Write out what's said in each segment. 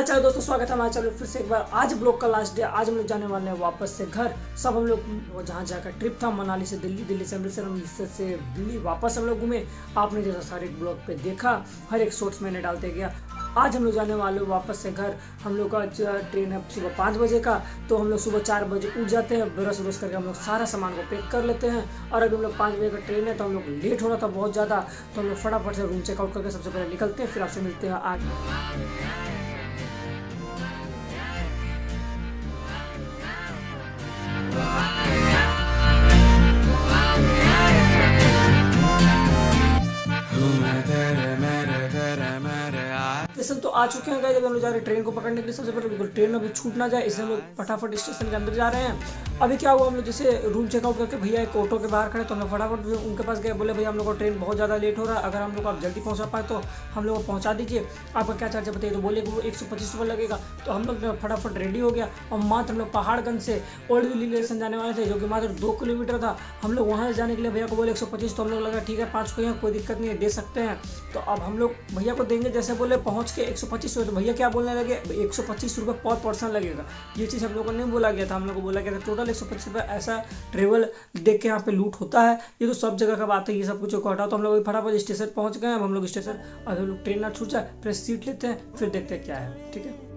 चलो दोस्तों, स्वागत है हमारे चैनल फिर से एक बार। आज ब्लॉग का लास्ट डे। आज हम लोग जाने वाले हैं वापस से घर। सब हम लोग जहाँ का ट्रिप था, मनाली से दिल्ली, दिल्ली से अमृतसर, अमृतसर से दिल्ली, वापस हम लोग घूमे। आपने जैसा सारे ब्लॉग पे देखा, हर एक शॉर्ट्स मैंने डालते गया। आज हम लोग जाने वाले वापस से घर। हम लोग का ट्रेन है सुबह 5 बजे का, तो हम लोग सुबह 4 बजे उठ जाते हैं। ब्रश व्रश करके हम लोग सारा सामान को पैक कर लेते हैं। और अभी हम लोग 5 बजे का ट्रेन है, तो हम लोग लेट हो रहा था बहुत ज़्यादा, तो हम लोग फटाफट से रूम चेकआउट करके सबसे पहले निकलते हैं। फिर आपसे मिलते हैं आज। स्टेशन तो आ चुके हैं गाइस। अभी हम लोग जा रहे हैं ट्रेन को पकड़ने के लिए। सबसे पहले बिल्कुल ट्रेन अभी छूट ना जाए, इसलिए हम लोग फटाफट स्टेशन के अंदर जा रहे हैं। अभी क्या हुआ, हम लोग जैसे रूम चेकआउट करके भैया एक ऑटो के बाहर खड़े, तो हम लोग फटाफट उनके पास गए। बोले भैया हम लोग का ट्रेन बहुत ज़्यादा लेट हो रहा है, अगर हम लोग आप जल्दी पहुँचा पाए तो हम लोग को पहुँचा दीजिए। आपका क्या चार्ज बताइए। तो बोले कि वो 125 रुपये लगेगा। तो हम लोग फटाफट रेडी हो गया और मात्र हम लोग पहाड़गंज से ओल्ड दिल्ली स्टेशन जाने वाले थे, जो कि मात्र 2 किलोमीटर था। हम लोग वहाँ जाने के लिए भैया को बोले 125, तो हम लोग लगा ठीक है 5 को यहाँ कोई दिक्कत नहीं है, दे सकते हैं। तो अब हम लोग भैया को देंगे। जैसे बोले पहुँच के 125 रुपये, तो भैया क्या बोलने लगे 125 रुपये पर पर्सन लगेगा। ये चीज़ हम लोग को नहीं बोला गया था। हम लोग को बोला गया था टोटल 125 रुपये। ऐसा ट्रेवल देख के यहाँ पे लूट होता है, ये तो सब जगह का बात है। ये सब कुछ को हटाओ। तो हम लोग फटाफट स्टेशन पहुँच गए। अब हम लोग स्टेशन, अब हम लोग ट्रेन ना छूट जाए, फिर सीट लेते हैं, फिर देखते हैं क्या है। ठीक है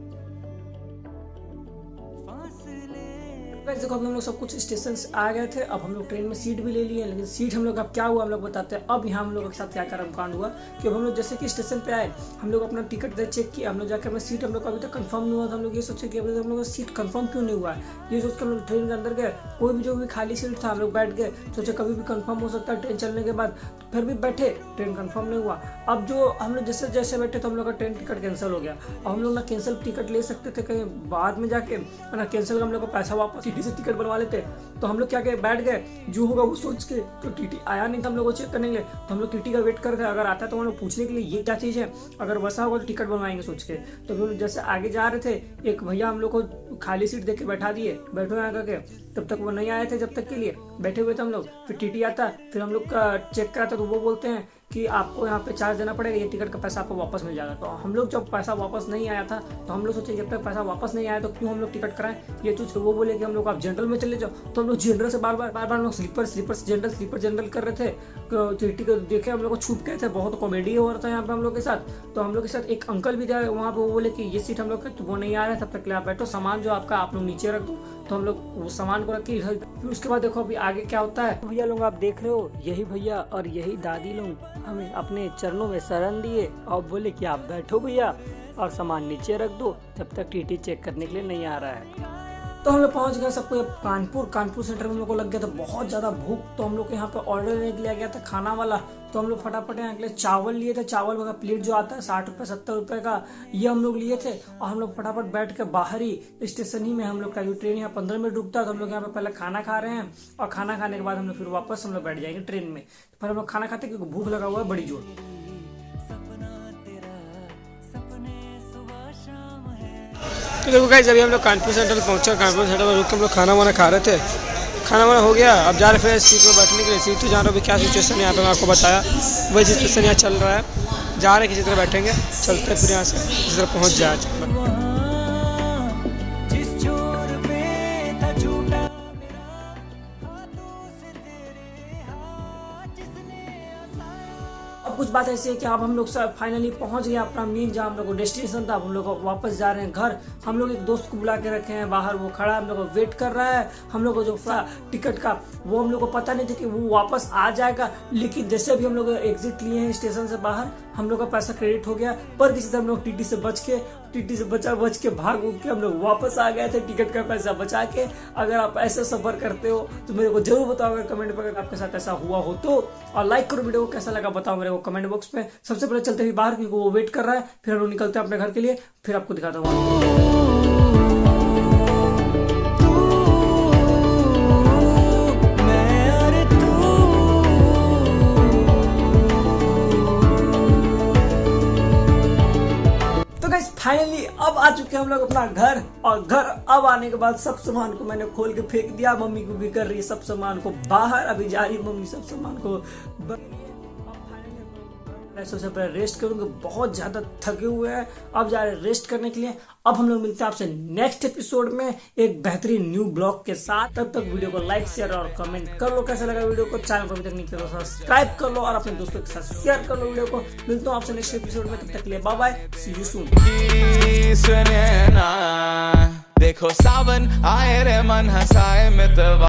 देखो, अभी हम लोग सब कुछ स्टेशन से आ गए थे। अब हम लोग ट्रेन में सीट भी ले लिए, लेकिन सीट हम लोग अब क्या हुआ हम लोग बताते हैं। अब यहाँ हम लोग के साथ क्या कर्मकांड हुआ कि हम लोग जैसे कि स्टेशन पे आए, हम लोग अपना टिकट दे चेक किया। हम लोग जाकर सीट हम लोग अभी तक कंफर्म नहीं हुआ था। हम लोग ये सोचे कि अभी तक हम लोग सीट कंफर्म क्यों नहीं हुआ है। ये सोच कर हम लोग ट्रेन के अंदर गए। कोई भी जो भी खाली सीट था हम लोग बैठ गए, सोचे कभी भी कंफर्म हो सकता है ट्रेन चलने के बाद। फिर भी बैठे, ट्रेन कंफर्म नहीं हुआ। अब जो हम लोग जैसे जैसे बैठे, तो हम लोग का ट्रेन टिकट कैंसिल हो गया। अब हम लोग ना कैंसिल टिकट ले सकते थे कहीं बाद में जाके, ना कैंसिल हम लोग को पैसा वापस टीटी से टिकट बनवा लेते। तो हम लोग क्या किए, बैठ गए जो होगा वो सोच के। तो टीटी आया नहीं था हम लोग को चेक करने के लिए, तो हम लोग टीटी का वेट कर रहे थे। अगर आता है तो हम लोग पूछने के लिए ये क्या चीज़ है, अगर वैसा होगा तो टिकट बनवाएंगे सोच के। तो हम लोग जैसे आगे जा रहे थे, एक भैया हम लोग को खाली सीट देके बैठा दिए, बैठो यहाँ करके। तब तक वो नहीं आए थे, जब तक के लिए बैठे हुए थे हम लोग। फिर टीटी आता, फिर हम लोग का चेक कराता, तो वो बोलते हैं कि आपको यहाँ पे चार्ज देना पड़ेगा, ये टिकट का पैसा आपको वापस मिल जाएगा। तो हम लोग जब पैसा वापस नहीं आया था, तो हम लोग सोचे जब तक पैसा वापस नहीं आया तो क्यों हम लोग टिकट कराएं ये चीज़। वो बोले कि हम लोग आप जनरल में चले जाओ। तो हम लोग जनरल से बार बार हम लोग स्लीपर जनरल कर रहे थे। टीटी को देखे हम लोग को छूट गए थे। बहुत कॉमेडी हो रहा था यहाँ पे हम लोग के साथ। तो हम लोग के साथ एक अंकल भी थे वहाँ पे, वो बोले कि ये सीट हम लोग वो नहीं आ रहा है, तब तक ले आप बैठो, सामान जो आपका आप लोग नीचे रख दो। तो हम लोग वो सामान को रख के इधर। फिर उसके बाद देखो अभी आगे क्या होता है। भैया लोग आप देख रहे हो, यही भैया और यही दादी लोग हमें अपने चरणों में शरण दिए और बोले कि आप बैठो भैया और सामान नीचे रख दो, जब तक टीटी चेक करने के लिए नहीं आ रहा है। तो हम लोग पहुंच गए सबको कानपुर सेंटर में हम लोग को लग गया था बहुत ज़्यादा भूख। तो हम लोग के यहाँ पे ऑर्डर लेके लिया गया था खाना वाला। तो हम लोग फटाफट यहाँ के लिए चावल लिए थे। चावल का प्लेट जो आता है 60 रुपये 70 रुपये का, ये हम लोग लिए थे। और हम लोग फटाफट बैठ के बाहर ही स्टेशन ही में, हम लोग का जो ट्रेन यहाँ 15 मिनट रुकता है, तो हम लोग यहाँ पे पहले खाना खा रहे हैं। और खाना खाने के बाद हम लोग फिर वापस हम लोग बैठ जाएंगे ट्रेन में। फिर हम लोग खाना खाते क्योंकि भूख लगा हुआ है बड़ी जोर। तो देखो गाइस, अभी हम लोग कानपुर सेंटर पहुंचे। कानपुर सेंटर में रुक के हम लोग खाना वाना खा रहे थे। खाना वाना हो गया, अब जा रहे फिर सीट पर बैठने के लिए। सीट तो जा रहे हो, क्या सिचुएशन यहाँ पे मैं आपको बताया, वही सिचुएशन यहाँ चल रहा है। जा रहे किसी तरह बैठेंगे, चलते हैं फिर यहाँ से किसी तरह पहुँच जाए। अब कुछ बात ऐसी है कि अब हम लोग सब फाइनली पहुंच गए अपना मेन जहाँ हम लोग को डेस्टिनेशन था। अब हम लोग वापस जा रहे हैं घर। हम लोग एक दोस्त को बुला के रखे हैं बाहर, वो खड़ा हम लोग को वेट कर रहा है। हम लोग को जो टिकट का वो हम लोग को पता नहीं था कि वो वापस आ जाएगा, लेकिन जैसे भी हम लोग एग्जिट लिए हैं स्टेशन से बाहर, हम लोग का पैसा क्रेडिट हो गया। पर किसी तरह हम लोग टीटी से बच के भाग के हम लोग वापस आ गए थे टिकट का पैसा बचा के। अगर आप ऐसे सफर करते हो तो मेरे को जरूर बताओ अगर कमेंट पर, अगर आपके साथ ऐसा हुआ हो तो। और लाइक करो वीडियो को, कैसा लगा बताओ मेरे को कमेंट बॉक्स में। सबसे पहले चलते हैं बाहर, क्योंकि वो वेट कर रहा है। फिर हम लोग निकलते हैं अपने घर के लिए, फिर आपको दिखाता हूँ। फाइनली अब आ चुके हैं हम लोग अपना घर, और घर अब आने के बाद सब सामान को मैंने खोल के फेंक दिया। मम्मी को भी कर रही है सब सामान को बाहर, अभी जा रही है मम्मी सब सामान को। सबसे पहले रेस्ट करूंगा, बहुत ज्यादा थके हुए हैं, अब जा रहे हैं रेस्ट करने के लिए। अब हम लोग मिलते हैं आपसे नेक्स्ट एपिसोड में एक बेहतरीन न्यू ब्लॉग के साथ। तब तक वीडियो को लाइक शेयर और कमेंट कर लो कैसा लगा वीडियो को। चैनल को अभी तक नहीं किया तो सब्सक्राइब कर लो और अपने दोस्तों के साथ शेयर कर लो वीडियो को। मिलता हूँ आपसे नेक्स्ट एपिसोड में, तब तक के लिए bye bye, see you soon. देखो सावन आए रे मन हंसाए मितवा।